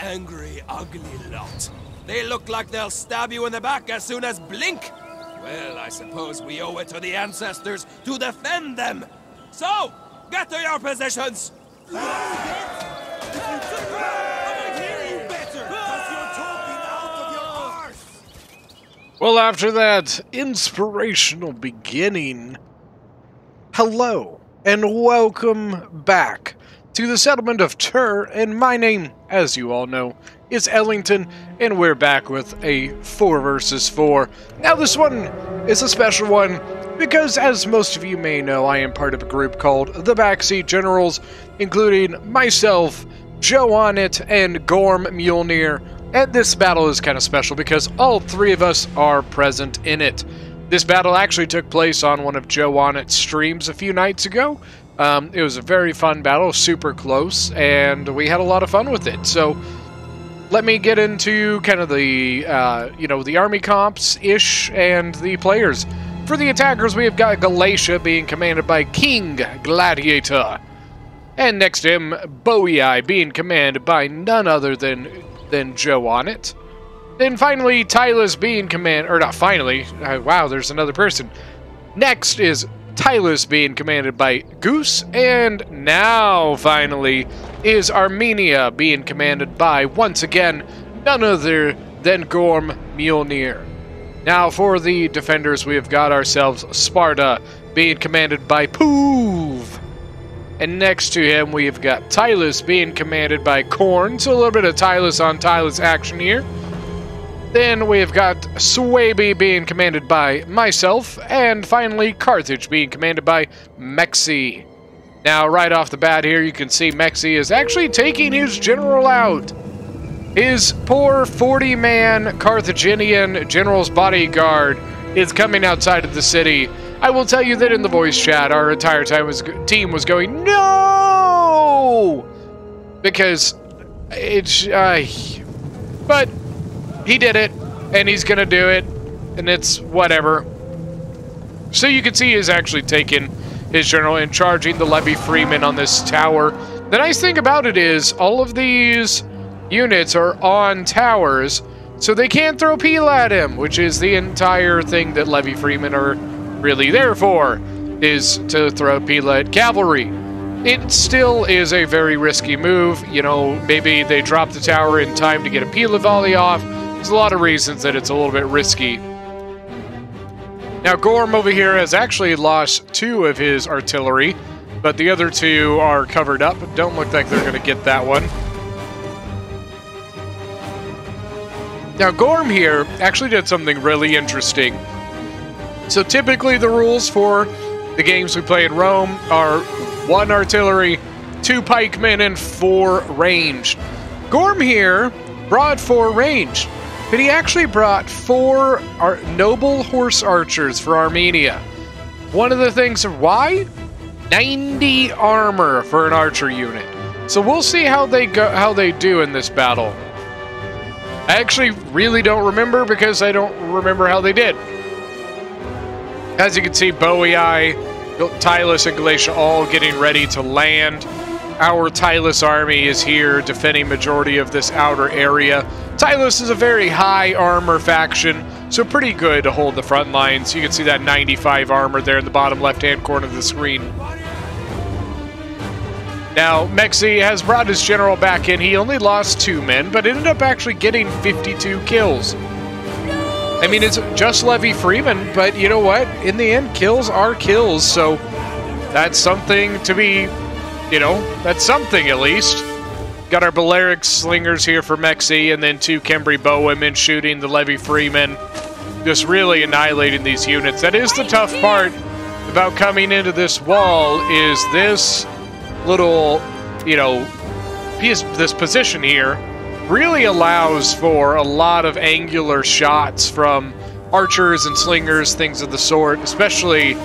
angry, ugly lot. They look like they'll stab you in the back as soon as blink. Well, I suppose we owe it to the ancestors to defend them. So, get to your positions! Well, after that inspirational beginning, hello and welcome back to the settlement of Tur, and my name, as you all know, is Ellington, and we're back with a 4 versus 4. Now this one is a special one because, as most of you may know, I am part of a group called the Backseat Generals, including myself, Joe Onit, and Gorm Mjolnir. And this battle is kind of special because all 3 of us are present in it. This battle actually took place on one of Joe Onit's streams a few nights ago. It was a very fun battle, super close, and we had a lot of fun with it. So let me get into kind of the, the army comps-ish and the players. For the attackers, we have got Galatia being commanded by King Gladiator. And next to him, Boei being commanded by none other than Joe Onit. Then finally, Tylus being commanded, or not finally, wow, there's another person. Next is Tylus being commanded by Goose, and now finally is Armenia being commanded by, once again, none other than Gorm Mjolnir. Now for the defenders, we have got ourselves Sparta being commanded by Poov. And next to him, we have got Tylus being commanded by Korn. So a little bit of Tylus on Tylus action here. Then we have got Swaby being commanded by myself. And finally, Carthage being commanded by Mexi. Now, right off the bat here, you can see Mexi is actually taking his general out. His poor 40-man Carthaginian general's bodyguard is coming outside of the city. I will tell you that in the voice chat, our entire team was going, no! Because it's, but he did it, and he's gonna do it, and it's whatever. So you can see he's actually taking his general and charging the Levy Freeman on this tower. The nice thing about it is all of these units are on towers, so they can't throw peel at him, which is the entire thing that Levy Freeman are really there for, is to throw peel at cavalry. It still is a very risky move. You know, maybe they drop the tower in time to get a peel volley off. There's a lot of reasons that it's a little bit risky. Now Gorm over here has actually lost 2 of his artillery, but the other 2 are covered up. Don't look like they're going to get that one. Now Gorm here actually did something really interesting. So typically the rules for the games we play in Rome are 1 artillery, 2 pikemen, and 4 ranged. Gorm here brought 4 ranged, but he actually brought 4 noble horse archers for Armenia. One of the things, why? 90 armor for an archer unit. So we'll see how they do in this battle. I actually really don't remember because I don't remember how they did. As you can see, Boei, Tylus, and Galatia all getting ready to land. Our Tylus army is here defending majority of this outer area. Tylus is a very high armor faction, so pretty good to hold the front lines. You can see that 95 armor there in the bottom left-hand corner of the screen. Now, Mexi has brought his general back in. He only lost 2 men, but ended up actually getting 52 kills. I mean, it's just Levy Freeman, but you know what? In the end, kills are kills, so that's something to be, that's something at least. Got our Balearic Slingers here for Mexi, and then 2 Kembri Bowwomen shooting the Levy Freeman, just really annihilating these units. That is the tough part about coming into this wall, is this little, this position here really allows for a lot of angular shots from archers and slingers, things of the sort, especially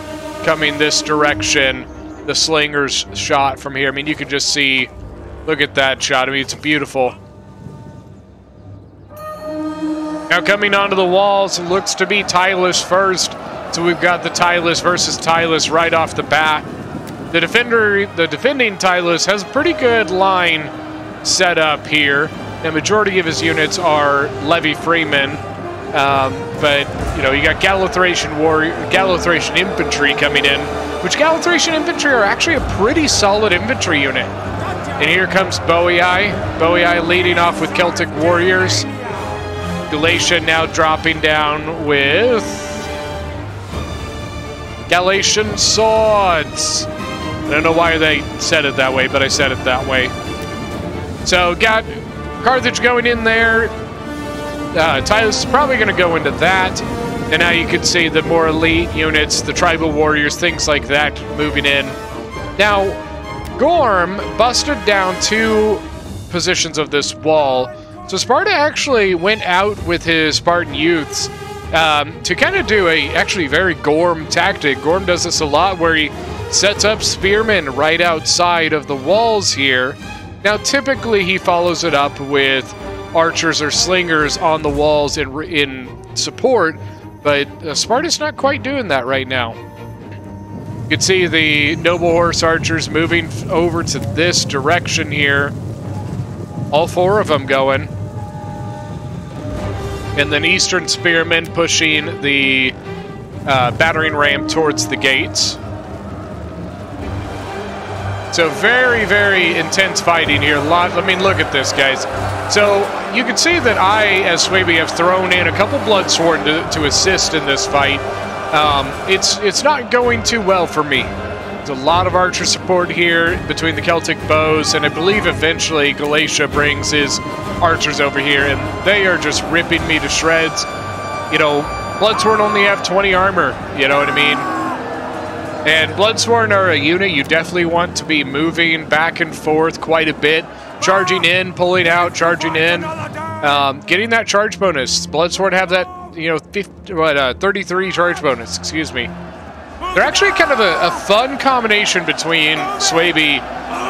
coming this direction. The slingers shot from here. I mean, you can just see, look at that shot. I mean, it's beautiful. Now coming onto the walls, it looks to be Tylus first. So we've got the Tylus versus Tylus right off the bat. The defending Tylus has a pretty good line set up here. The majority of his units are Levy Freemen, but you know, you got Gallo-Thracian infantry coming in, which Gallo-Thracian infantry are actually a pretty solid infantry unit. And here comes Boii. Boii leading off with Celtic warriors. Galatia now dropping down with Galatian swords. I don't know why they said it that way, but I said it that way. So got Carthage going in there. Titus is probably going to go into that. And now you can see the more elite units, the tribal warriors, things like that moving in. Now, Gorm busted down 2 positions of this wall. So Sparta actually went out with his Spartan youths to kind of do a actually very Gorm tactic. Gorm does this a lot where he sets up spearmen right outside of the walls here. Now typically he follows it up with archers or slingers on the walls in support, but Sparta's not quite doing that right now. You can see the noble horse archers moving over to this direction here. All 4 of them going. And then Eastern Spearmen pushing the battering ram towards the gates. So very, very intense fighting here. I mean, look at this, guys. So you can see that I, as Swaby, have thrown in a couple Bloodsworn to assist in this fight. It's not going too well for me. There's a lot of archer support here between the Celtic bows, and I believe eventually Galatia brings his archers over here, and they are just ripping me to shreds. You know, Bloodsworn only have 20 armor, you know what I mean? And Bloodsworn are a unit you definitely want to be moving back and forth quite a bit. Charging in, pulling out, charging in. Getting that charge bonus. Bloodsworn have that, you know, 33 charge bonus, excuse me. They're actually kind of a fun combination between Swaby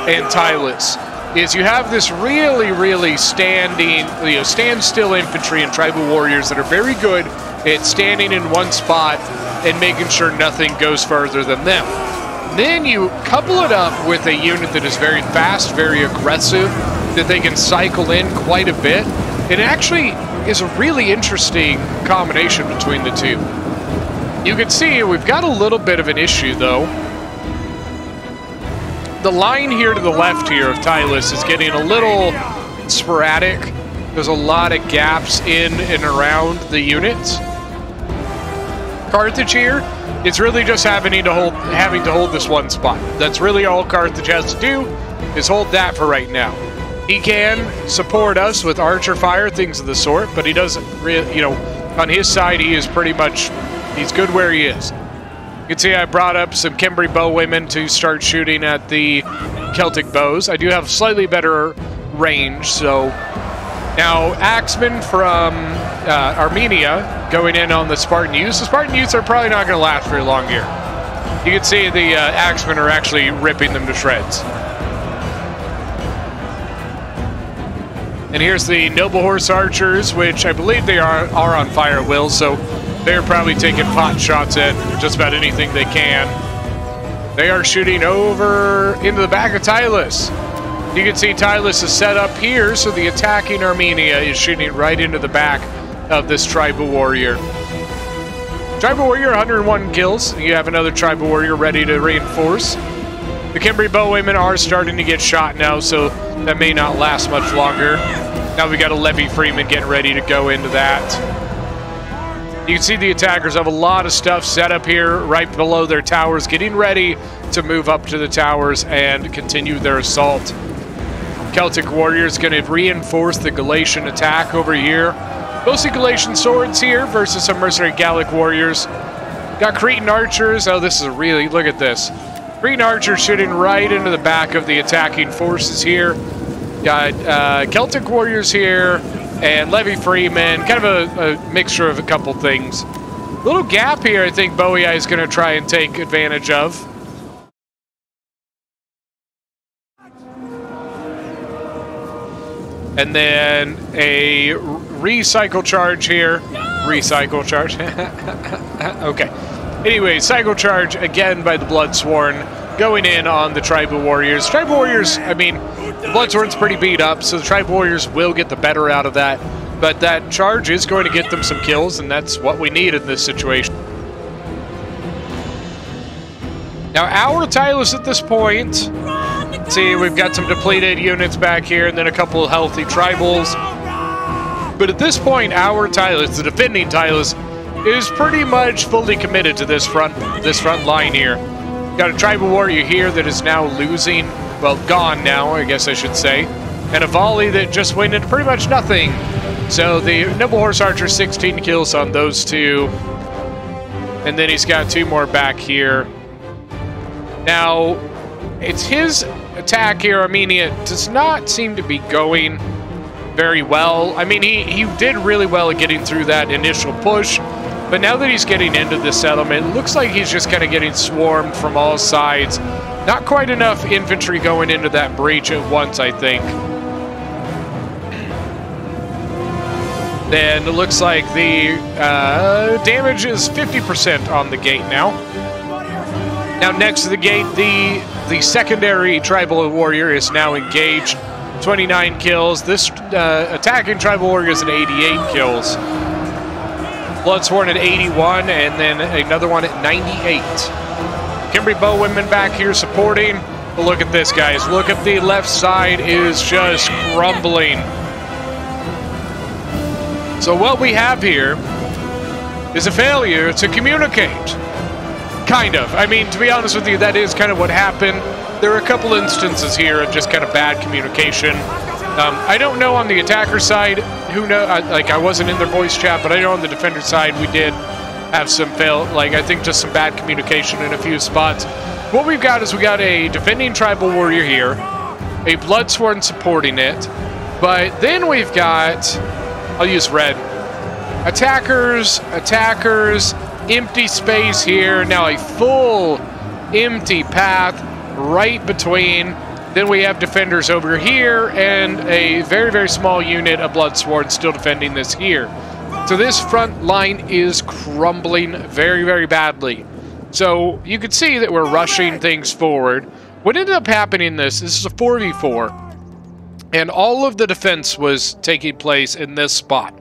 and Tylus. Is you have this really, really standstill infantry and tribal warriors that are very good at standing in one spot and making sure nothing goes further than them. Then you couple it up with a unit that is very fast, very aggressive, that they can cycle in quite a bit. It actually is a really interesting combination between the two. You can see we've got a little bit of an issue, though. The line here to the left here of Tylus is getting a little sporadic. There's a lot of gaps in and around the units. Carthage here, it's really just having to hold this one spot. That's really all Carthage has to do, is hold that for right now. He can support us with archer fire, things of the sort, but he doesn't really, you know, on his side, he is pretty much, he's good where he is. You can see I brought up some Cimbri bowwomen to start shooting at the Celtic bows. I do have slightly better range, so now Axemen from Armenia going in on the Spartan youths. The Spartan youths are probably not going to last very long here. You can see the Axemen are actually ripping them to shreds. And here's the Noble Horse Archers, which I believe they are on fire at will, so they're probably taking pot shots at just about anything they can. They are shooting over into the back of Tylus. You can see Tylus is set up here, so the attacking Armenia is shooting right into the back of this tribal warrior. Tribal warrior, 101 kills. You have another tribal warrior ready to reinforce. The Cimbri bowwomen are starting to get shot now, so that may not last much longer. Now we got a Levy Freeman getting ready to go into that. You can see the attackers have a lot of stuff set up here right below their towers, getting ready to move up to the towers and continue their assault. Celtic warriors going to reinforce the Galatian attack over here. Mostly Galatian swords here versus some mercenary Gallic warriors. Got Cretan archers. Oh, this is really, look at this. Cretan archers shooting right into the back of the attacking forces here. Got Celtic warriors here and Levy Freeman. Kind of a mixture of a couple things. Little gap here I think Boii is going to try and take advantage of. And then a recycle charge here. Recycle charge. Okay. Anyway, cycle charge again by the Bloodsworn going in on the tribal warriors. Tribal warriors, I mean, The Bloodsworn's pretty beat up, so the Tribal Warriors will get the better out of that. But that charge is going to get them some kills, and that's what we need in this situation. Now, our Tylus at this point, see, we've got some depleted units back here, and then a couple of healthy Tribals. But at this point, our Tylus, the defending Tylus, is pretty much fully committed to this front line here. Got a Tribal Warrior here that is now losing, well, gone now, I guess I should say, and a volley that just went into pretty much nothing. So the Nimble Horse Archer, 16 kills on those two, and then he's got 2 more back here. Now, it's his attack here, Armenia, does not seem to be going very well. I mean, he did really well at getting through that initial push, but now that he's getting into the settlement, it looks like he's just kind of getting swarmed from all sides. Not quite enough infantry going into that breach at once, I think. Then it looks like the damage is 50% on the gate now. Now next to the gate, the secondary Tribal Warrior is now engaged. 29 kills. This attacking Tribal Warrior is at 88 kills. Bloodsworn at 81, and then another one at 98. Kimberly Bowwomen back here supporting. But look at this, guys. Look at the left side is just crumbling. So what we have here is a failure to communicate. Kind of. I mean, to be honest with you, that is kind of what happened. There are a couple instances here of just kind of bad communication. I don't know on the attacker side, who know, like I wasn't in their voice chat, but I know on the defender side we did have some I think just some bad communication in a few spots. What we've got is we got a defending Tribal Warrior here, a Bloodsworn supporting it, but then we've got, I'll use red, attackers, empty space here, now a full empty path right between. Then we have defenders over here and a very, very small unit of Bloodsworn still defending this here. So this front line is crumbling very, very badly. So you can see that we're rushing things forward. What ended up happening this is a 4v4, and all of the defense was taking place in this spot.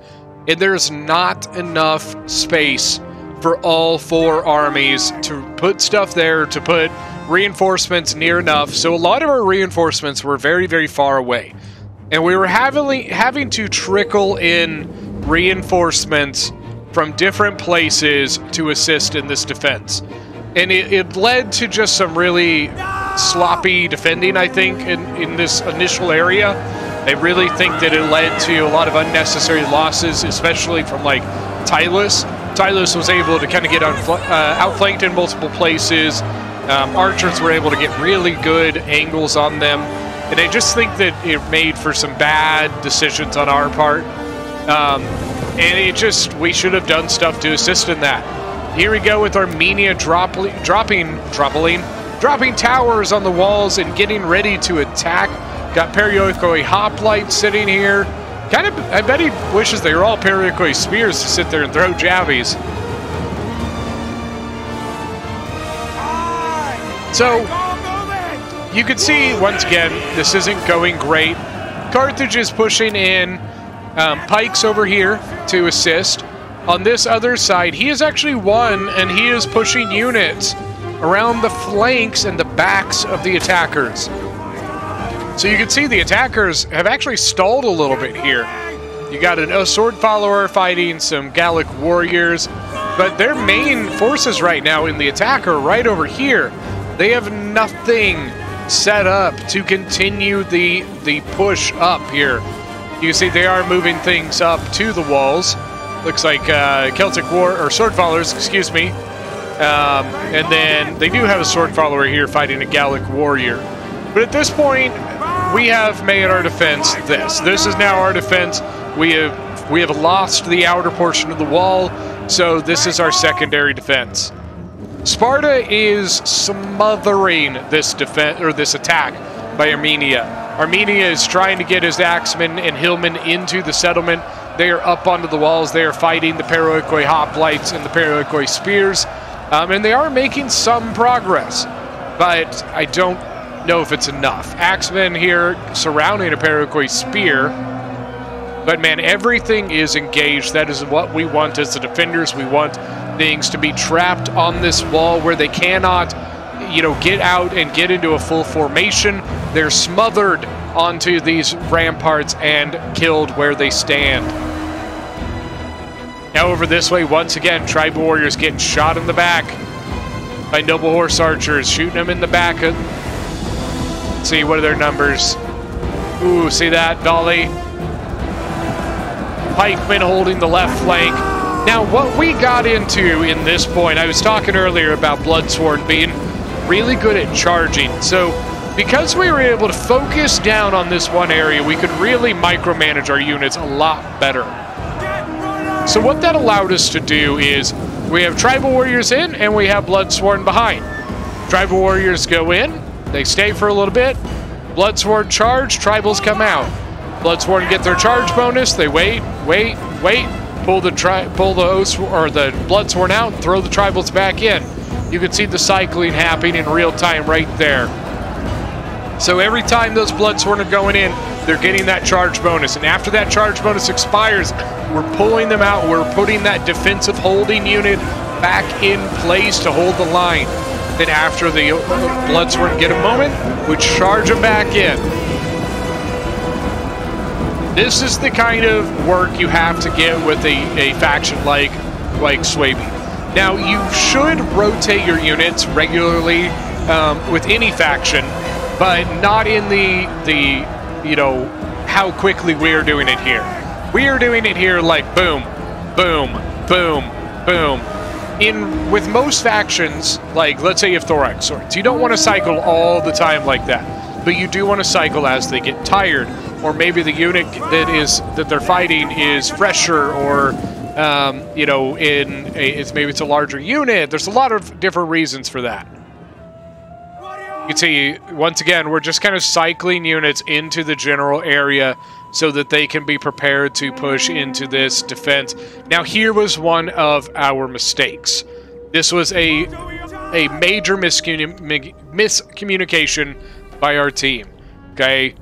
And there's not enough space for all 4 armies to put stuff there, to put reinforcements near enough. So a lot of our reinforcements were very, very far away. And we were having to trickle in reinforcements from different places to assist in this defense. And it led to just some really sloppy defending, I think, in this initial area. I really think that it led to a lot of unnecessary losses, especially from like Tylus. Tylus was able to kind of get outflanked in multiple places. Archers were able to get really good angles on them. And I just think that it made for some bad decisions on our part. And we should have done stuff to assist in that. Here we go with Armenia dropping towers on the walls and getting ready to attack. Got Periokoi hoplites sitting here. I bet he wishes they were all Periokoi spears to sit there and throw jabbies. So, you can see, once again, this isn't going great. Carthage is pushing in pikes over here to assist. On this other side, he has actually won, and he is pushing units around the flanks and the backs of the attackers. So you can see the attackers have actually stalled a little bit here. You got a sword follower fighting some Gallic warriors, but their main forces right now in the attack are right over here. They have nothing set up to continue the push up here. You can see they are moving things up to the walls. Looks like sword followers, excuse me. And then they do have a sword follower here fighting a Gallic warrior. But at this point, we have made our defense this. This is now our defense. We have lost the outer portion of the wall, so this is our secondary defense. Sparta is smothering this attack by Armenia. Armenia is trying to get his axemen and hillmen into the settlement. They are up onto the walls. They are fighting the Periokoi hoplites and the Periokoi spears, and they are making some progress. But I don't know if it's enough. Axemen here surrounding a Paraguay spear. But man, everything is engaged. That is what we want as the defenders. We want things to be trapped on this wall where they cannot, you know, get out and get into a full formation. They're smothered onto these ramparts and killed where they stand. Now over this way, once again, tribal warriors getting shot in the back by noble horse archers, shooting them in the back. Let's see, what are their numbers? Ooh, see that volley? Pikemen holding the left flank. Now, what we got into in this point, I was talking earlier about Bloodsworn being really good at charging. So, because we were able to focus down on this one area, we could really micromanage our units a lot better. So what that allowed us to do is, we have Tribal Warriors in, and we have Bloodsworn behind. Tribal Warriors go in, they stay for a little bit, Bloodsworn charge, Tribals come out. Bloodsworn get their charge bonus. They wait, pull the Bloodsworn out, and throw the Tribals back in. You can see the cycling happening in real time right there. So every time those Bloodsworn are going in, they're getting that charge bonus. And after that charge bonus expires, we're pulling them out. We're putting that defensive holding unit back in place to hold the line. Then after the Bloodsworn get a moment, we charge them back in. This is the kind of work you have to get with a faction like Swaby. Now, you should rotate your units regularly with any faction, but not in the you know, how quickly we are doing it here. We are doing it here like boom, boom, boom, boom. With most factions, like let's say you have Thorax Swords, you don't want to cycle all the time like that, but you do want to cycle as they get tired. Or maybe the unit that they're fighting is fresher, or you know, maybe it's a larger unit. There's a lot of different reasons for that. You can see once again we're just kind of cycling units into the general area so that they can be prepared to push into this defense. Now here was one of our mistakes. This was a major miscommunication by our team. Okay.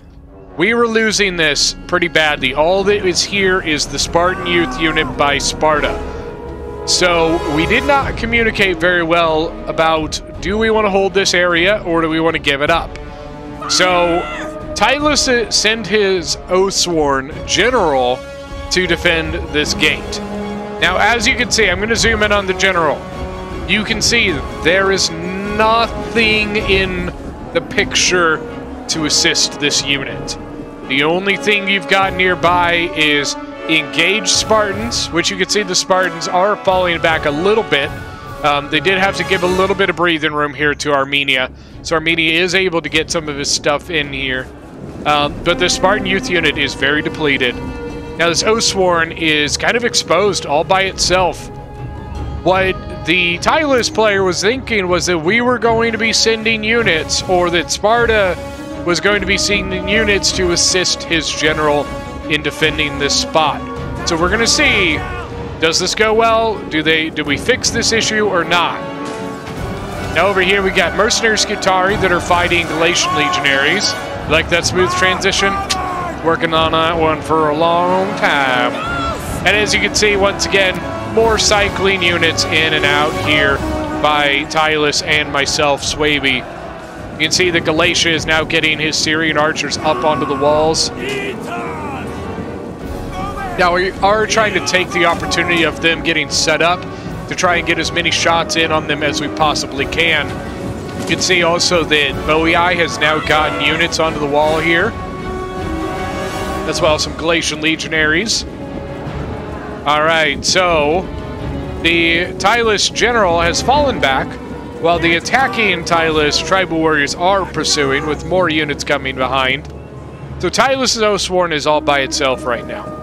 We were losing this pretty badly. All that is here is the Spartan Youth unit by Sparta. So we did not communicate very well about, do we want to hold this area or do we want to give it up? So Tylus sent his Oathsworn general to defend this gate. Now, as you can see, I'm going to zoom in on the general. You can see there is nothing in the picture to assist this unit. The only thing you've got nearby is engaged Spartans, which you can see the Spartans are falling back a little bit. They did have to give a little bit of breathing room here to Armenia, so Armenia is able to get some of his stuff in here. But the Spartan Youth unit is very depleted. Now this Oathsworn is kind of exposed all by itself. What the Tylus player was thinking was that we were going to be sending units, or that Sparta was going to be sending units to assist his general in defending this spot. So we're going to see, does this go well? Do we fix this issue or not? Now over here we got Mercenary Skutari that are fighting Galatian Legionaries. You like that smooth transition? Working on that one for a long time. And as you can see, once again, more cycling units in and out here by Tylus and myself, Swaby. You can see that Galatia is now getting his Syrian archers up onto the walls. Now we are trying to take the opportunity of them getting set up to try and get as many shots in on them as we possibly can. You can see also that Boei has now gotten units onto the wall here, as well as some Galatian Legionaries. Alright, so the Tylus general has fallen back, while the attacking Tylus tribal warriors are pursuing, with more units coming behind. So Tylus' Oathsworn is all by itself right now.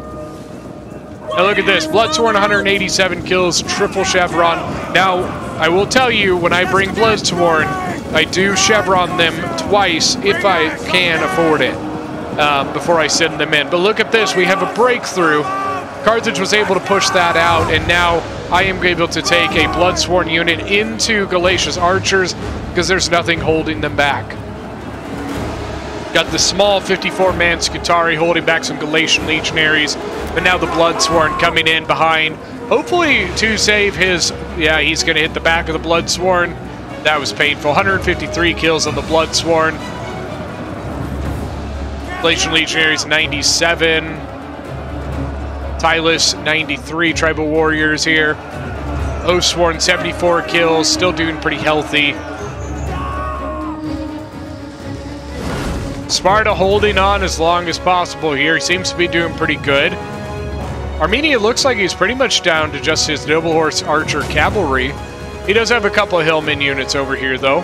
Now look at this, Bloodsworn 187 kills, triple chevron. Now, I will tell you, when I bring Bloodsworn, I do chevron them twice if I can afford it, before I send them in. But look at this, we have a breakthrough. Carthage was able to push that out, and now I am able to take a Bloodsworn unit into Galatia's archers because there's nothing holding them back. Got the small 54-man Skutari holding back some Galatian legionaries, but now the Bloodsworn coming in behind, hopefully to save his... Yeah, he's going to hit the back of the Bloodsworn. That was painful. 153 kills on the Bloodsworn. Galatian legionaries 97. Tylus 93 tribal warriors here. Oathsworn 74 kills, still doing pretty healthy. Sparta holding on as long as possible here. He seems to be doing pretty good. Armenia looks like he's pretty much down to just his Noble Horse Archer Cavalry. He does have a couple of Hillman units over here, though.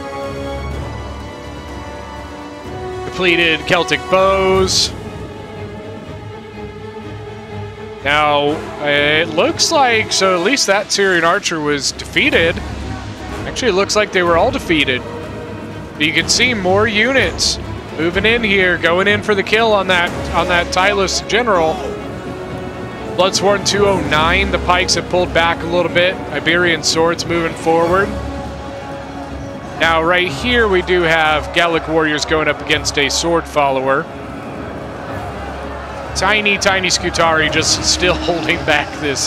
Depleted Celtic bows. Now, it looks like, so at least that Syrian archer was defeated. Actually, it looks like they were all defeated. But you can see more units moving in here, going in for the kill on that Tylus general. Bloodsworn 209, the pikes have pulled back a little bit. Iberian swords moving forward. Now, right here, we do have Gallic warriors going up against a sword follower. Tiny Skutari just still holding back this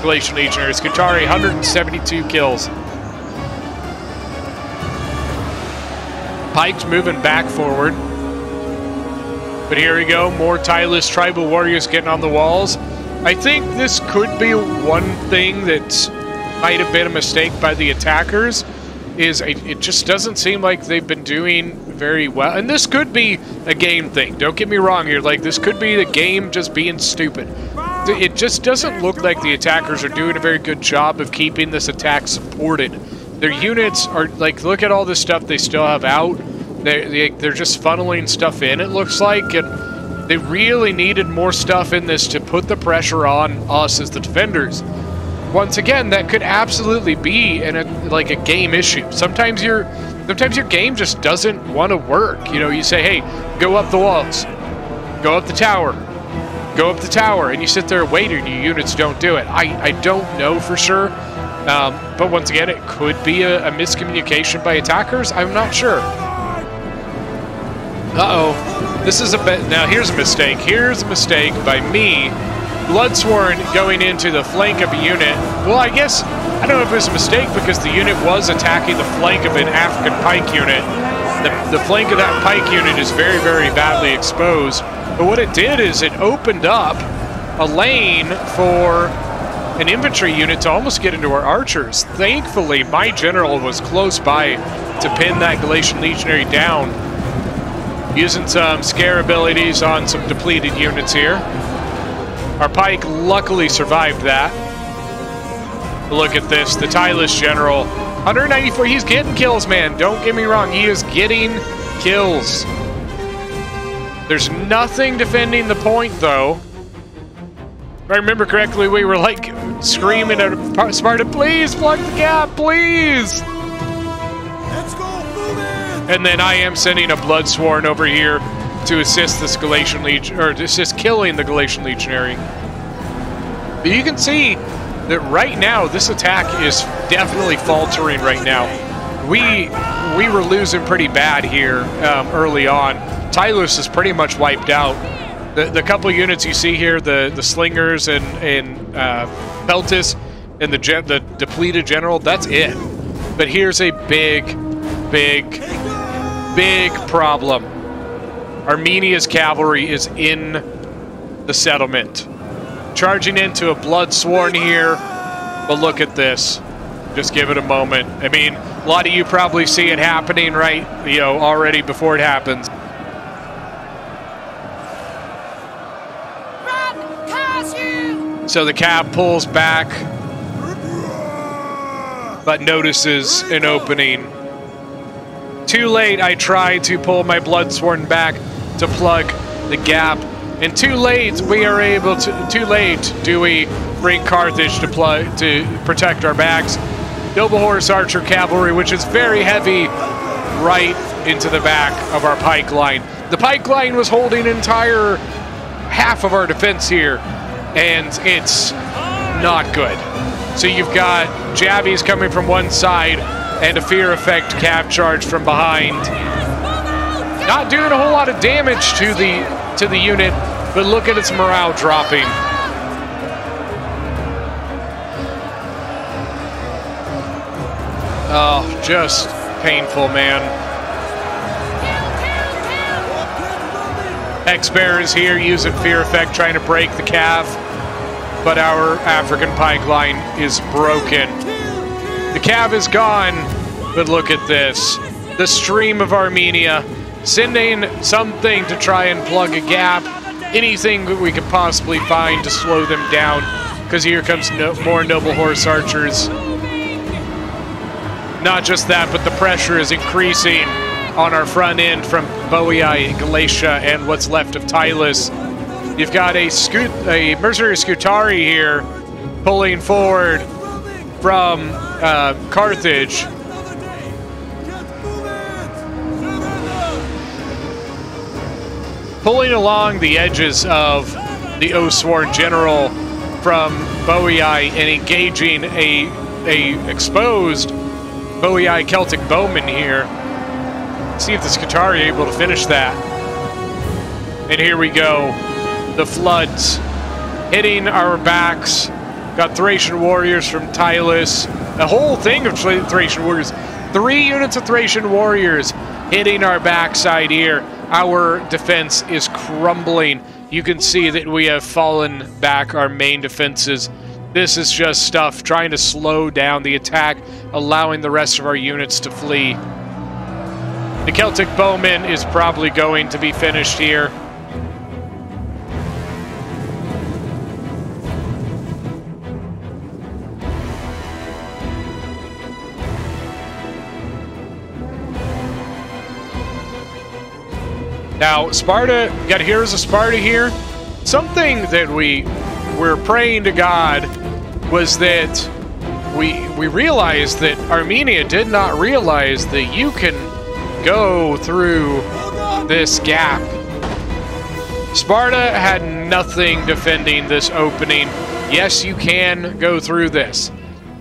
Galatian legionary. Skutari, 172 kills. Pikes moving back forward. But here we go, more Tylus tribal warriors getting on the walls. I think this could be one thing that might have been a mistake by the attackers, is it just doesn't seem like they've been doing very well. And this could be a game thing. Don't get me wrong here. Like, this could be the game just being stupid. It just doesn't look like the attackers are doing a very good job of keeping this attack supported. Their units are, like, look at all this stuff they still have out. They're just funneling stuff in, it looks like. And they really needed more stuff in this to put the pressure on us as the defenders. Once again, that could absolutely be like a game issue. Sometimes your game just doesn't want to work. You know, you say, hey, go up the walls, go up the tower, go up the tower, and you sit there and wait and your units don't do it. I don't know for sure, but once again, it could be a miscommunication by attackers. I'm not sure. Uh-oh, this is a bit. Now here's a mistake. Here's a mistake by me. Bloodsworn going into the flank of a unit. Well, I guess, I don't know if it was a mistake because the unit was attacking the flank of an African pike unit. The flank of that pike unit is very, very badly exposed. But what it did is it opened up a lane for an infantry unit to almost get into our archers. Thankfully, my general was close by to pin that Galatian legionary down, using some scare abilities on some depleted units here. Our pike luckily survived that. Look at this, the Tylus general. 194, he's getting kills, man. Don't get me wrong, he is getting kills. There's nothing defending the point, though. If I remember correctly, we were like screaming at Sparta, please plug the gap, please! Let's go, move it! And then I am sending a Bloodsworn over here to assist this Galatian Legion, or to assist killing the Galatian legionary. But you can see that right now this attack is definitely faltering right now. We were losing pretty bad here early on. Tylus is pretty much wiped out. The couple units you see here, the slingers and Peltis and the depleted general, that's it. But here's a big problem. Armenia's cavalry is in the settlement. Charging into a Bloodsworn here, but look at this. Just give it a moment. I mean, a lot of you probably see it happening, right? You know, already before it happens. So the cab pulls back, but notices an opening. Too late, I tried to pull my Bloodsworn back to plug the gap, and too late we are able to. Too late do we bring Carthage to protect our backs. Noble Horse Archer Cavalry, which is very heavy, right into the back of our pike line. The pike line was holding an entire half of our defense here, and it's not good. So you've got Jabbies coming from one side and a Fear Effect cav charge from behind. Not doing a whole lot of damage to the unit, but look at its morale dropping. Oh, just painful, man. X-Bear is here using Fear Effect, trying to break the cav, but our African pike line is broken. The cav is gone, but look at this. The stream of Armenia, sending something to try and plug a gap, anything that we could possibly find to slow them down, because here comes more Noble Horse Archers. Not just that, but the pressure is increasing on our front end from Boii, Galatia, and what's left of Tylus. You've got a Mercenary Scutari here pulling forward from Carthage. Pulling along the edges of the Oathsworn General from Boii and engaging a exposed Boii Celtic Bowman here. See if the Scutari are able to finish that. And here we go. The floods hitting our backs. Got Thracian warriors from Tylus. A whole thing of Thracian warriors. 3 units of Thracian warriors hitting our backside here. Our defense is crumbling. You can see that we have fallen back our main defenses. This is just stuff trying to slow down the attack, allowing the rest of our units to flee. The Celtic Bowman is probably going to be finished here. Now, Sparta, got Heroes of Sparta here. Something that we were praying to God was that we realized that Armenia did not realize that you can go through this gap. Sparta had nothing defending this opening. Yes, you can go through this.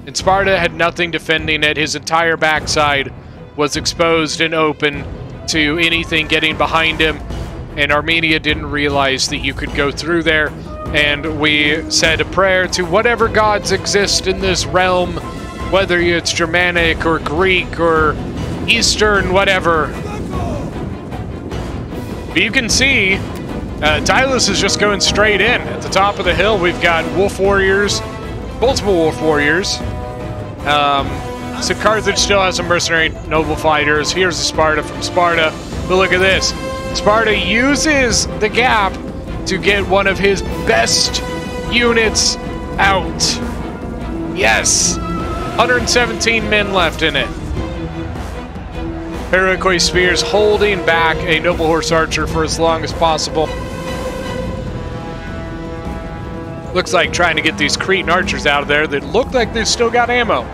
And Sparta had nothing defending it. His entire backside was exposed and open to anything getting behind him. And Armenia didn't realize that you could go through there. And we said a prayer to whatever gods exist in this realm, whether it's Germanic or Greek or Eastern, whatever. But you can see, Tylus is just going straight in. At the top of the hill, we've got Wolf Warriors, multiple Wolf Warriors. So Carthage still has some mercenary noble fighters. Here's the Sparta from Sparta. But look at this. Sparta uses the gap to get one of his best units out. Yes! 117 men left in it. Iroquois Spears holding back a Noble Horse Archer for as long as possible. Looks like trying to get these Cretan archers out of there that look like they've still got ammo.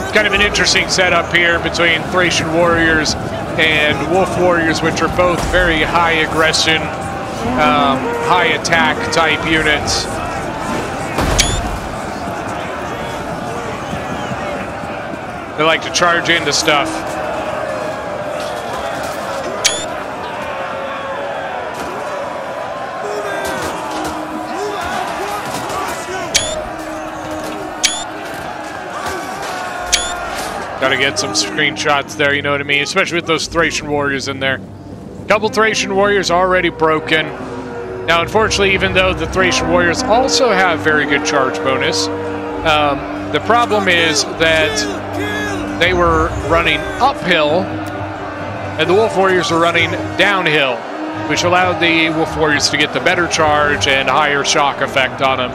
It's kind of an interesting setup here between Thracian warriors and Wolf warriors, which are both very high aggression, high attack type units. They like to charge into stuff. Gotta get some screenshots there, you know what I mean? Especially with those Thracian warriors in there. A couple Thracian warriors already broken. Now, unfortunately, even though the Thracian warriors also have very good charge bonus, the problem is that they were running uphill, and the Wolf Warriors were running downhill, which allowed the Wolf Warriors to get the better charge and higher shock effect on them.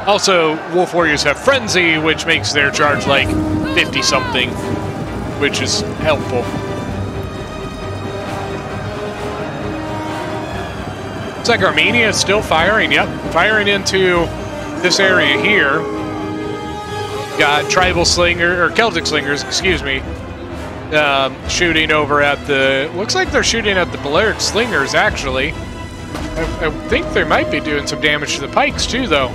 Also, Wolf Warriors have Frenzy, which makes their charge like 50-something, which is helpful. Looks like Armenia is still firing, yep, firing into this area here. Got Tribal Slinger, or Celtic Slingers, excuse me, shooting over at the... Looks like they're shooting at the Balearic Slingers, actually. I think they might be doing some damage to the pikes, too, though.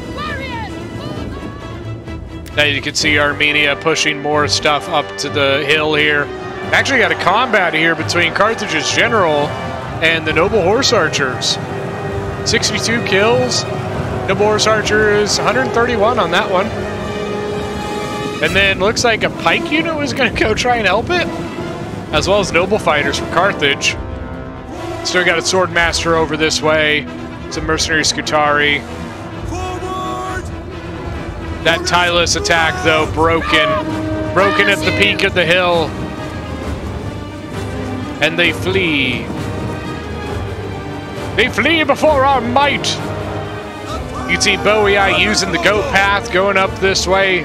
Now you can see Armenia pushing more stuff up to the hill here. Actually got a combat here between Carthage's general and the Noble Horse Archers. 62 kills. Noble Horse Archers, 131 on that one. And then looks like a pike unit was going to go try and help it, as well as Noble Fighters from Carthage. Still got a Swordmaster over this way. Some Mercenary Scutari. That Tylus attack, though, broken. Broken at the peak of the hill. And they flee. They flee before our might. You can see Boei using the goat path, going up this way.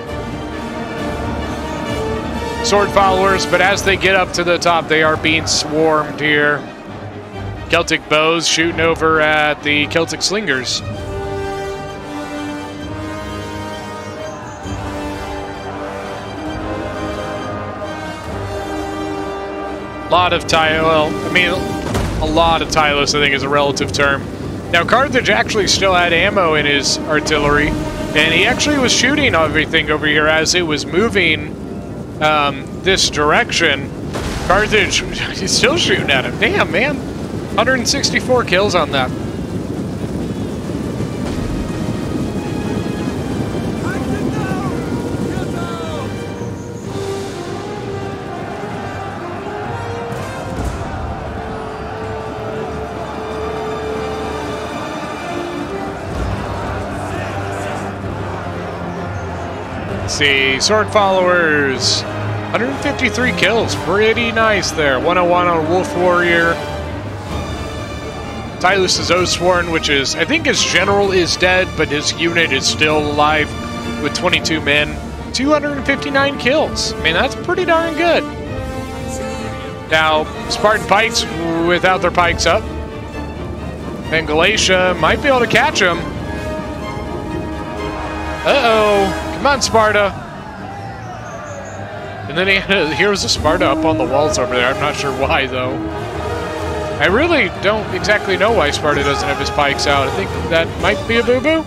Sword followers, but as they get up to the top, they are being swarmed here. Celtic bows shooting over at the Celtic slingers. A lot of a lot of Tylus, I think, is a relative term. Now, Carthage actually still had ammo in his artillery, and he actually was shooting everything over here as it was moving this direction. Carthage is still shooting at him. Damn, man. 164 kills on that. See, Sword Followers, 153 kills, pretty nice there. 101 on Wolf Warrior. Tylus' Oathsworn, which is, I think his general is dead, but his unit is still alive with 22 men. 259 kills. I mean, that's pretty darn good. Now, Spartan Pikes without their pikes up. And Galatia might be able to catch him. Uh-oh. Come on, Sparta. And then here's a Sparta up on the walls over there. I'm not sure why, though. I really don't exactly know why Sparta doesn't have his pikes out. I think that might be a boo-boo.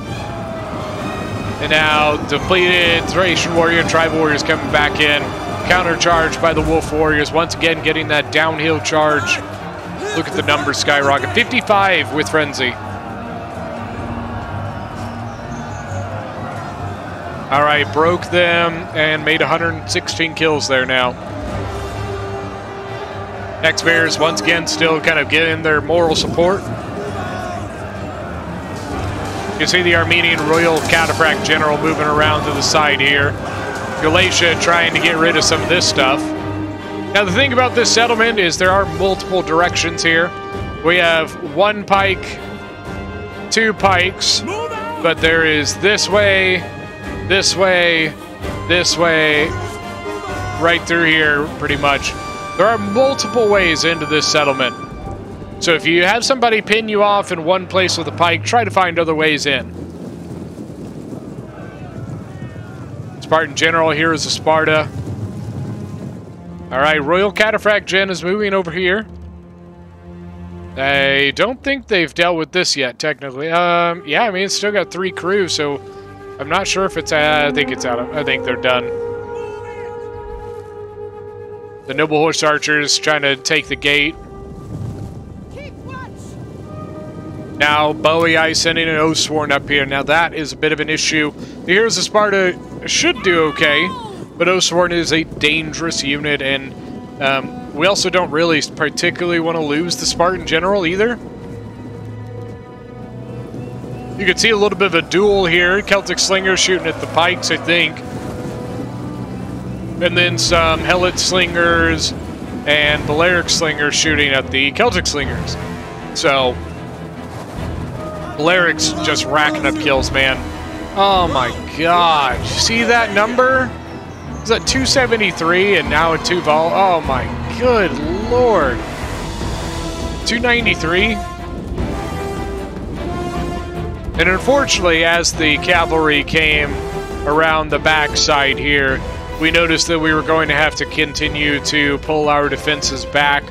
And now, depleted Thracian Warrior and Tribal Warriors coming back in. Countercharged by the Wolf Warriors. Once again, getting that downhill charge. Look at the numbers skyrocket. 55 with Frenzy. All right, broke them and made 116 kills there now. X-Bears, once again, still kind of getting their moral support. You can see the Armenian Royal Cataphract General moving around to the side here. Galatia trying to get rid of some of this stuff. Now, the thing about this settlement is there are multiple directions here. We have one pike, two pikes, but there is this way, this way, this way, right through here, pretty much. There are multiple ways into this settlement. So if you have somebody pin you off in one place with a pike, try to find other ways in. Spartan General here is a Sparta. All right, Royal Cataphract Gen is moving over here. I don't think they've dealt with this yet, technically. Yeah, I mean, it's still got 3 crews, so I'm not sure if it's, I think it's out of, I think they're done. The Noble Horse Archers trying to take the gate. Now, Boei sending an Oathsworn up here. Now, that is a bit of an issue. The Heroes of Sparta should do okay, but Oathsworn is a dangerous unit, and we also don't really particularly want to lose the Spartan General either. You can see a little bit of a duel here. Celtic Slingers shooting at the pikes, I think. And then some Helot Slingers and Balearic Slingers shooting at the Celtic Slingers. So, Baleric's just racking up kills, man. Oh my god. You see that number? Is that 273 and now a 2 vol? Oh my good lord. 293? And unfortunately, as the cavalry came around the backside here, we noticed that we were going to have to continue to pull our defenses back.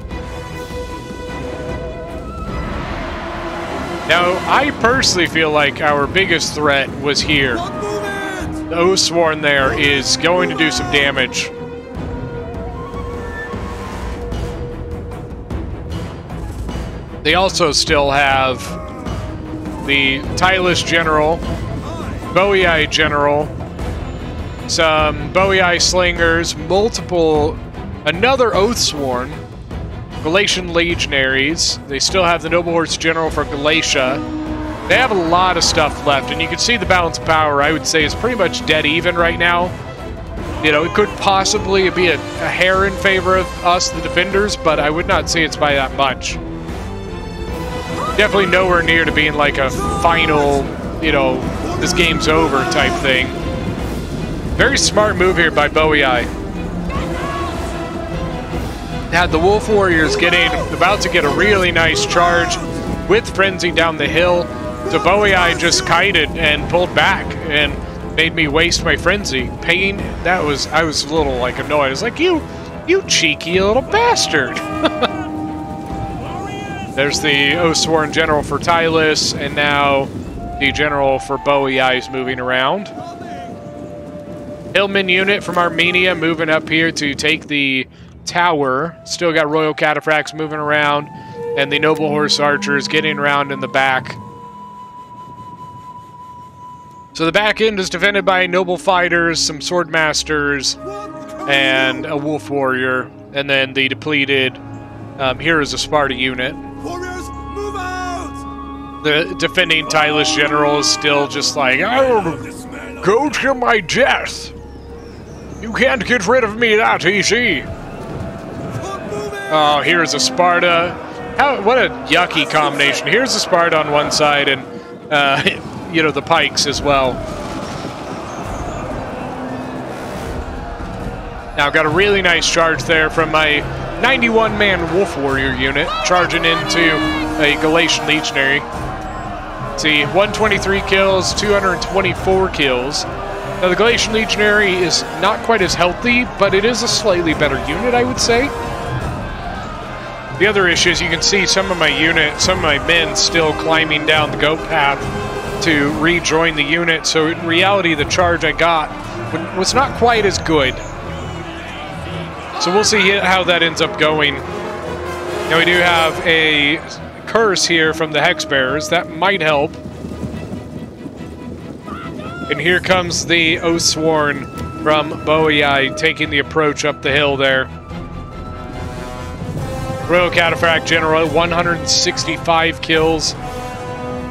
Now, I personally feel like our biggest threat was here. The Oathsworn there is going to do some damage. They also still have the Tylus General, Boii General, some Boii Slingers, another Oathsworn, Galatian Legionaries. They still have the Noble Horse General for Galatia. They have a lot of stuff left, and you can see the balance of power, I would say, is pretty much dead even right now. You know, it could possibly be a hair in favor of us, the defenders, but I would not say it's by that much. Definitely nowhere near to being like a final, you know, this game's over type thing. Very smart move here by Boii. Had the Wolf Warriors about to get a really nice charge with Frenzy down the hill. So Boii just kited and pulled back and made me waste my Frenzy. Pain, I was a little like annoyed. I was like, you cheeky little bastard. There's the Oathsworn General for Tylus, and now the General for Boii is moving around. Hillman unit from Armenia moving up here to take the tower. Still got Royal Cataphracts moving around, and the Noble Horse Archers getting around in the back. So the back end is defended by Noble Fighters, some Sword Masters, and a Wolf Warrior, and then the depleted Heroes of Sparta unit. Warriors, move out! The defending Tylus General is still just like, oh, go to my death! You can't get rid of me that easy! Oh, here's a Sparta. What a yucky combination. Here's a Sparta on one side and, you know, the pikes as well. Now, got a really nice charge there from my 91-man Wolf Warrior unit, charging into a Galatian Legionary. See, 123 kills, 224 kills. Now, the Galatian Legionary is not quite as healthy, but it is a slightly better unit, I would say. The other issue is you can see some of my men still climbing down the goat path to rejoin the unit, so in reality, the charge I got was not quite as good. So we'll see how that ends up going. Now we do have a curse here from the Hex Bearers. That might help. And here comes the Oathsworn from Boii taking the approach up the hill there. Royal Cataphract General, 165 kills.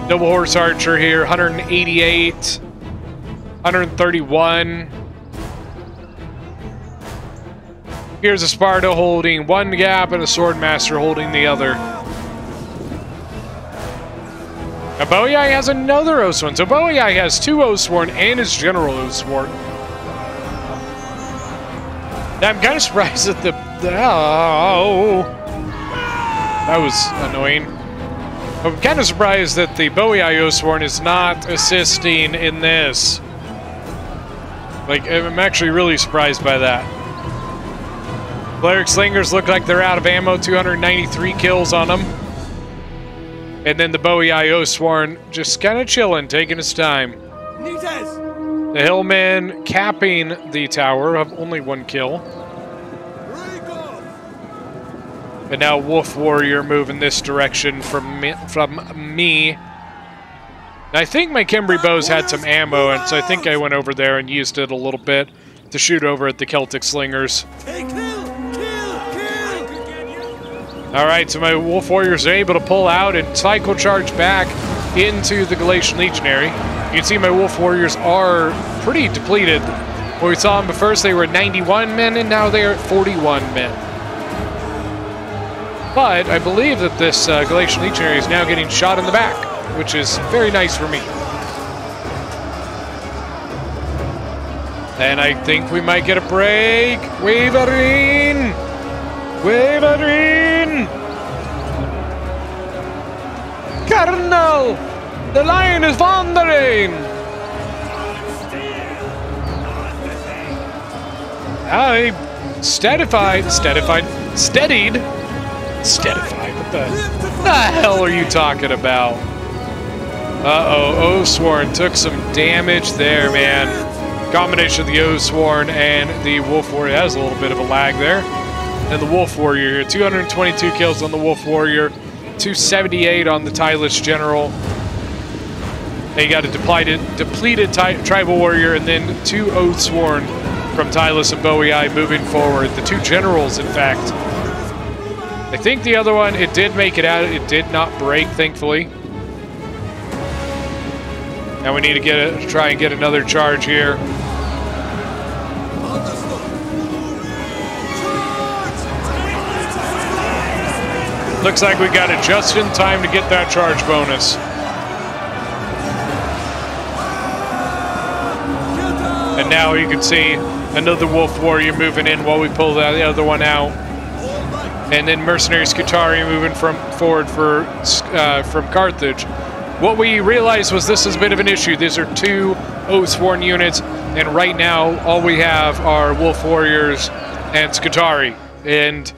Noble Horse Archer here, 188. 131. Here's a Sparta holding one gap and a Swordmaster holding the other. Now Boii has another Oathsworn. So Boii has two Oathsworn and his General Oathsworn. Now I'm kind of surprised that that was annoying. I'm kind of surprised that the Boii Oathsworn is not assisting in this. Like, I'm actually really surprised by that. Cleric Slingers look like they're out of ammo, 293 kills on them. And then the Boii Oathsworn just kind of chilling, taking his time. The Hillmen capping the tower of only one kill. And now Wolf Warrior moving this direction from me. And I think my Kemri bows had some ammo, and so I think I went over there and used it a little bit to shoot over at the Celtic Slingers. Alright, so my Wolf Warriors are able to pull out and cycle charge back into the Galatian Legionary. You can see my Wolf Warriors are pretty depleted. When we saw them first, they were at 91 men, and now they are at 41 men. But I believe that this Galatian Legionary is now getting shot in the back, which is very nice for me. And I think we might get a break. Waverine! Waverine! Colonel! The lion is wandering! I steadied. Steadified? What the hell are you talking about? Uh-oh, Oathsworn took some damage there, man. Combination of the Oathsworn and the Wolf Warrior has a little bit of a lag there. And the Wolf Warrior here, 222 kills on the Wolf Warrior, 278 on the Tylus General. And you got a depleted Tribal Warrior, and then 2 Oathsworn from Tylus and Boei moving forward. The 2 generals, in fact. I think the other one, it did make it out. It did not break, thankfully. Now we need to try and get another charge here. Looks like we got it just in time to get that charge bonus. And now you can see another Wolf Warrior moving in while we pull the other one out. And then Mercenary Skutari moving forward from Carthage. What we realized was this is a bit of an issue. These are 2 Oathsworn units, and right now all we have are Wolf Warriors and Skutari, and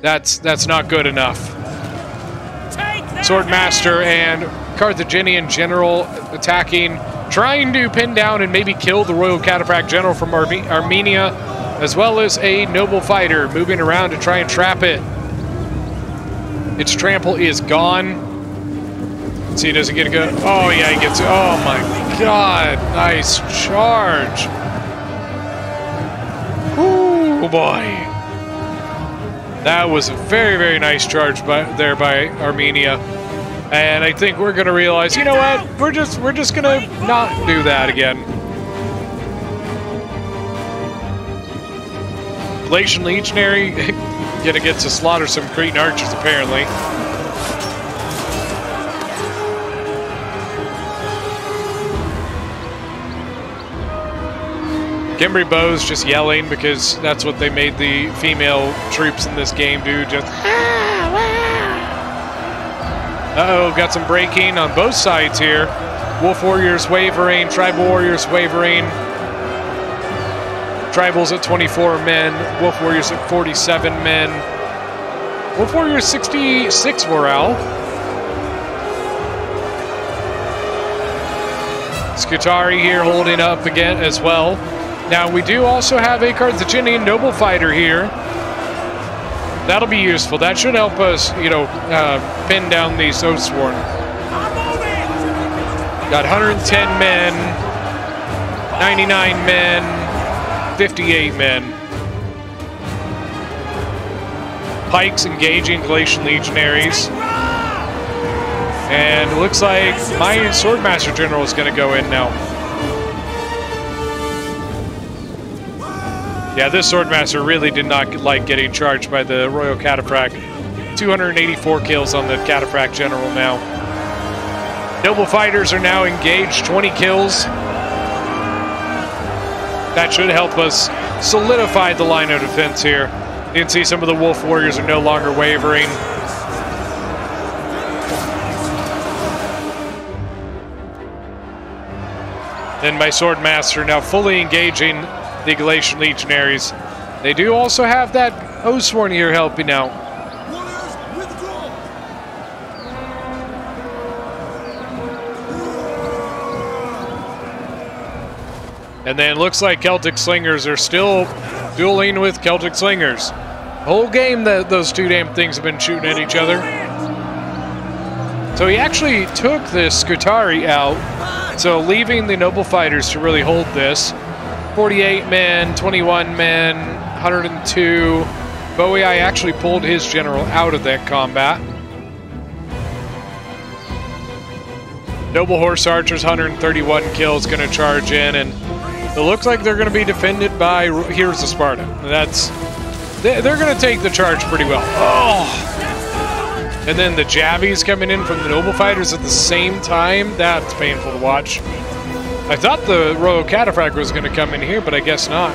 that's not good enough. Swordmaster and Carthaginian General attacking, trying to pin down and maybe kill the Royal Cataphract General from Armenia, as well as a Noble Fighter moving around to try and trap it. Its trample is gone. Let's see, does it get a good? Oh yeah, he gets it. Oh my god, nice charge. Oh boy. That was a very, very nice charge by Armenia. And I think we're gonna realize, you know what? We're just gonna not do that again. Galatian Legionary gonna get to slaughter some Cretan archers apparently. Gimbri Bows just yelling because that's what they made the female troops in this game do. Just uh-oh, got some breaking on both sides here. Wolf Warriors wavering, Tribal Warriors wavering. Tribals at 24 men, Wolf Warriors at 47 men. Wolf Warriors 66 morale. Skutari here holding up again as well. Now, we do also have a Carthaginian Noble Fighter here. That'll be useful. That should help us, you know, pin down these Oathsworn. Got 110 men, 99 men, 58 men. Pikes engaging Galatian Legionaries. And it looks like my Swordmaster General is going to go in now. Yeah, this Swordmaster really did not like getting charged by the Royal Cataphract. 284 kills on the Cataphract General now. Noble Fighters are now engaged, 20 kills. That should help us solidify the line of defense here. You can see some of the Wolf Warriors are no longer wavering. Then my Swordmaster now fully engaging the Galatian Legionaries. They do also have that Oathsworn here helping out. And then looks like Celtic Slingers are still dueling with Celtic Slingers. The whole game those two damn things have been shooting at each other. So he actually took this Skutari out, so leaving the Noble Fighters to really hold this. 48 men, 21 men, 102. Boei actually pulled his general out of that combat. Noble Horse Archers, 131 kills, going to charge in, and it looks like they're going to be defended by Heroes of Sparta. They're going to take the charge pretty well. Oh! And then the Javies coming in from the Noble Fighters at the same time. That's painful to watch. I thought the Royal Cataphract was going to come in here, but I guess not.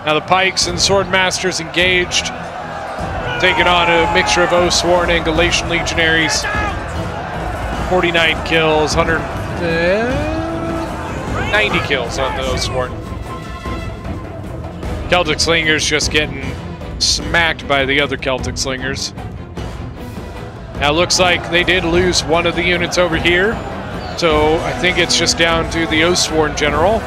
Now the Pikes and Swordmasters engaged, taking on a mixture of Oathsworn and Galatian Legionaries. 49 kills, 90 kills on the Oathsworn. Celtic Slingers just getting smacked by the other Celtic Slingers. Now looks like they did lose one of the units over here. So I think it's just down to the Oathsworn General.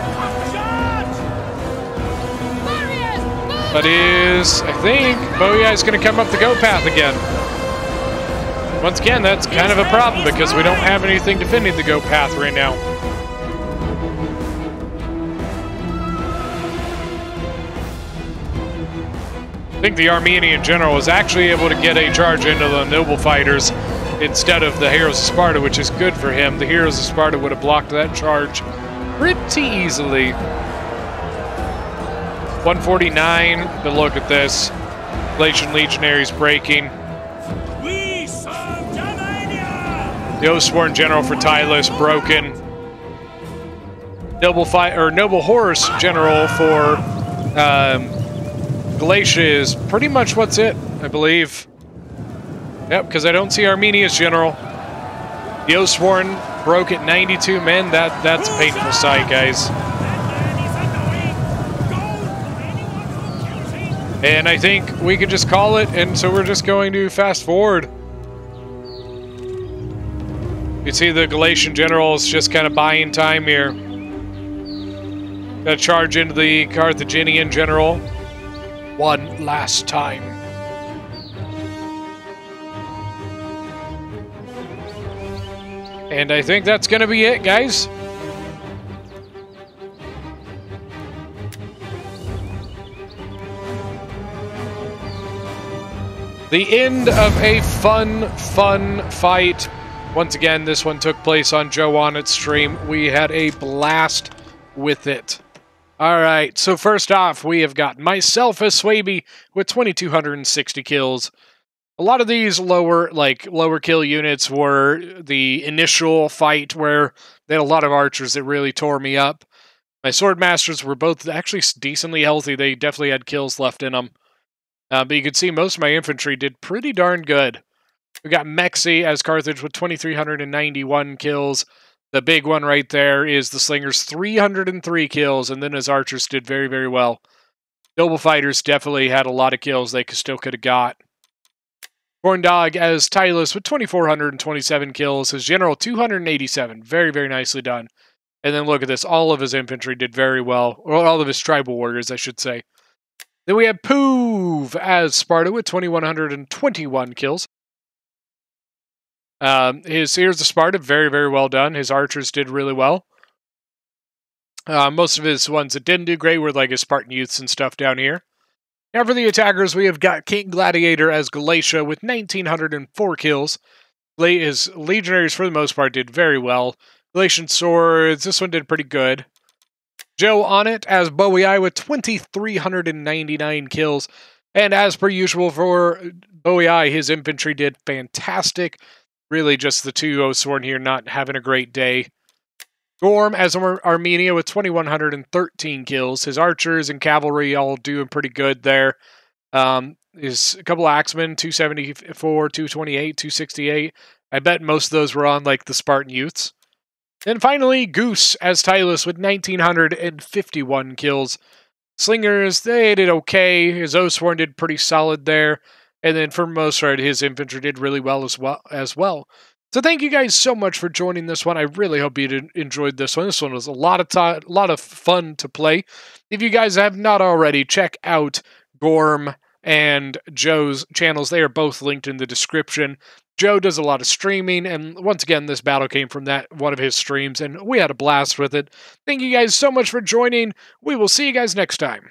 But I think Bohai is going to come up the goat path again. Once again, that's kind of a problem because we don't have anything defending the goat path right now. I think the Armenian general was actually able to get a charge into the noble fighters instead of the Heroes of Sparta, which is good for him. The Heroes of Sparta would have blocked that charge pretty easily. 149, but look at this. Galatian Legionaries breaking. We serve Germania! The Oathsworn General for Tylos broken. Noble Horse General for Galatia is pretty much what's it, I believe. Yep, because I don't see Armenia's general. The Oathsworn broke at 92 men. That's a painful sight, guys. And I think we can just call it, and so we're just going to fast forward. You see the Galatian generals just kind of buying time here. Got to charge into the Carthaginian general one last time. And I think that's going to be it, guys. The end of a fun fight. Once again, this one took place on Joe Onnit's stream. We had a blast with it. Alright, so first off, we have got myself as Swaby with 2,260 kills. A lot of these lower kill units were the initial fight where they had a lot of archers that really tore me up. My swordmasters were both actually decently healthy. They definitely had kills left in them. But you can see most of my infantry did pretty darn good. We got Mexi as Carthage with 2,391 kills. The big one right there is the Slingers, 303 kills, and then his archers did very, very well. Noble Fighters definitely had a lot of kills they still could have got. Corn Dog as Tylos with 2,427 kills. His General, 287. Very, very nicely done. And then look at this. All of his infantry did very well. Or all of his tribal warriors, I should say. Then we have Poov as Sparta with 2,121 kills. His Heroes of Sparta, very, very well done. His archers did really well. Most of his ones that didn't do great were like his Spartan youths and stuff down here. Now for the attackers, we have got King Gladiator as Galatia with 1,904 kills. His legionaries, for the most part, did very well. Galatian swords, this one did pretty good. Joe Onnit as Bohai with 2,399 kills. And as per usual for Bohai, his infantry did fantastic. Really just the two Oathsworn here not having a great day. Gorm as Armenia with 2,113 kills. His archers and cavalry all doing pretty good there. His a couple of axemen, 274, 228, 268. I bet most of those were on like the Spartan youths. And finally, Goose as Tylos with 1,951 kills. Slingers, they did okay. His Oathsworn did pretty solid there. And then for most part, his infantry did really well as well. So thank you guys so much for joining this one. I really hope you enjoyed this one. This one was a lot of fun to play. If you guys have not already, check out Gorm and Joe's channels. They are both linked in the description. Joe does a lot of streaming, and once again, this battle came from one of his streams, and we had a blast with it. Thank you guys so much for joining. We will see you guys next time.